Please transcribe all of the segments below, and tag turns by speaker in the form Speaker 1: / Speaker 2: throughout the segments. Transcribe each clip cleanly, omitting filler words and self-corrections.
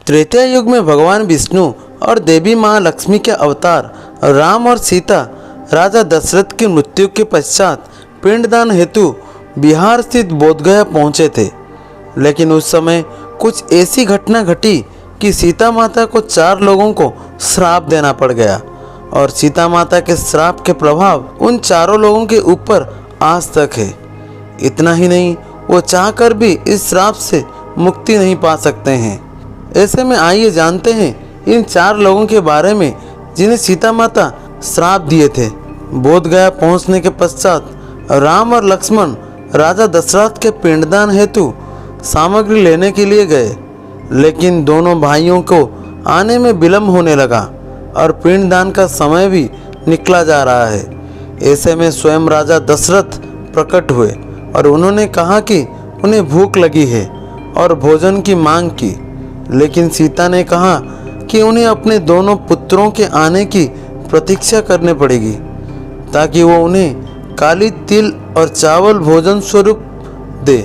Speaker 1: त्रेता युग में भगवान विष्णु और देवी माँ लक्ष्मी के अवतार राम और सीता राजा दशरथ की मृत्यु के पश्चात पिंडदान हेतु बिहार स्थित बोधगया पहुँचे थे। लेकिन उस समय कुछ ऐसी घटना घटी कि सीता माता को 4 लोगों को श्राप देना पड़ गया और सीता माता के श्राप के प्रभाव उन चारों लोगों के ऊपर आज तक है। इतना ही नहीं, वो चाहकर भी इस श्राप से मुक्ति नहीं पा सकते हैं। ऐसे में आइए जानते हैं इन 4 लोगों के बारे में जिन्हें सीता माता श्राप दिए थे। बोधगया पहुंचने के पश्चात राम और लक्ष्मण राजा दशरथ के पिंडदान हेतु सामग्री लेने के लिए गए, लेकिन दोनों भाइयों को आने में विलम्ब होने लगा और पिंडदान का समय भी निकला जा रहा है। ऐसे में स्वयं राजा दशरथ प्रकट हुए और उन्होंने कहा कि उन्हें भूख लगी है और भोजन की मांग की। लेकिन सीता ने कहा कि उन्हें अपने दोनों पुत्रों के आने की प्रतीक्षा करनी पड़ेगी ताकि वो उन्हें काली तिल और चावल भोजन स्वरूप दे।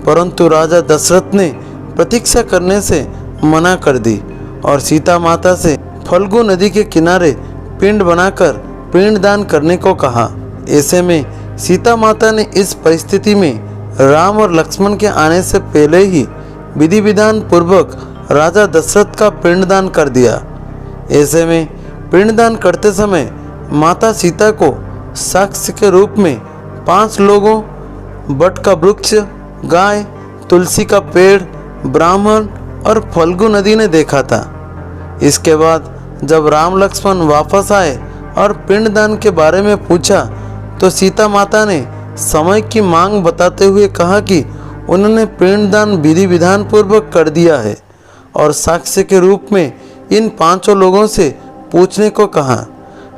Speaker 1: परंतु राजा दशरथ ने प्रतीक्षा करने से मना कर दी और सीता माता से फल्गु नदी के किनारे पिंड बनाकर पिंडदान करने को कहा। ऐसे में सीता माता ने इस परिस्थिति में राम और लक्ष्मण के आने से पहले ही विधि विधान पूर्वक राजा दशरथ का पिंडदान कर दिया। ऐसे में पिंडदान करते समय माता सीता को साक्ष्य के रूप में 5 लोगों, बट का वृक्ष, गाय, तुलसी का पेड़, ब्राह्मण और फल्गु नदी ने देखा था। इसके बाद जब राम लक्ष्मण वापस आए और पिंडदान के बारे में पूछा तो सीता माता ने समय की मांग बताते हुए कहा कि उन्होंने पिंडदान विधि विधान पूर्वक कर दिया है और साक्ष्य के रूप में इन 5 लोगों से पूछने को कहा।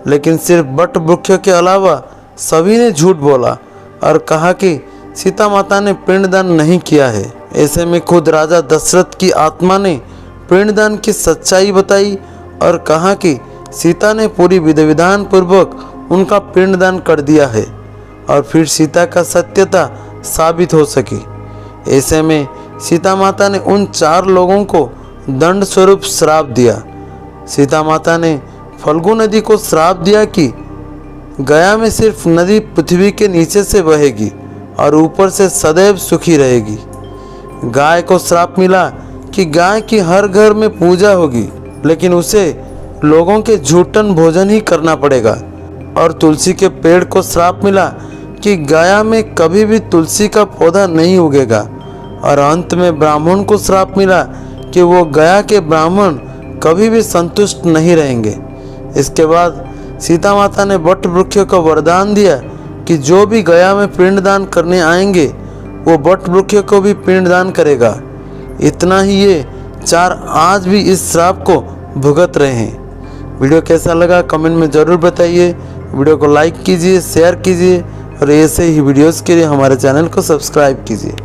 Speaker 1: लेकिन सिर्फ बट वृक्ष के अलावा सभी ने झूठ बोला और कहा कि सीता माता ने पिंडदान नहीं किया है। ऐसे में खुद राजा दशरथ की आत्मा ने पिंडदान की सच्चाई बताई और कहा कि सीता ने पूरी विधि विधान पूर्वक उनका पिंडदान कर दिया है और फिर सीता का सत्यता साबित हो सकी। ऐसे में सीता माता ने उन 4 लोगों को दंड स्वरूप श्राप दिया। सीता माता ने फल्गु नदी को श्राप दिया कि गया में सिर्फ नदी पृथ्वी के नीचे से बहेगी और ऊपर से सदैव सुखी रहेगी। गाय को श्राप मिला कि गाय की हर घर में पूजा होगी, लेकिन उसे लोगों के झूठन भोजन ही करना पड़ेगा। और तुलसी के पेड़ को श्राप मिला कि गया में कभी भी तुलसी का पौधा नहीं उगेगा। और अंत में ब्राह्मण को श्राप मिला कि वो गया के ब्राह्मण कभी भी संतुष्ट नहीं रहेंगे। इसके बाद सीता माता ने बट वृक्ष को वरदान दिया कि जो भी गया में पिंडदान करने आएंगे वो बट वृक्ष को भी पिंडदान करेगा। इतना ही ये 4 आज भी इस श्राप को भुगत रहे हैं। वीडियो कैसा लगा कमेंट में ज़रूर बताइए। वीडियो को लाइक कीजिए, शेयर कीजिए और ऐसे ही वीडियोस के लिए हमारे चैनल को सब्सक्राइब कीजिए।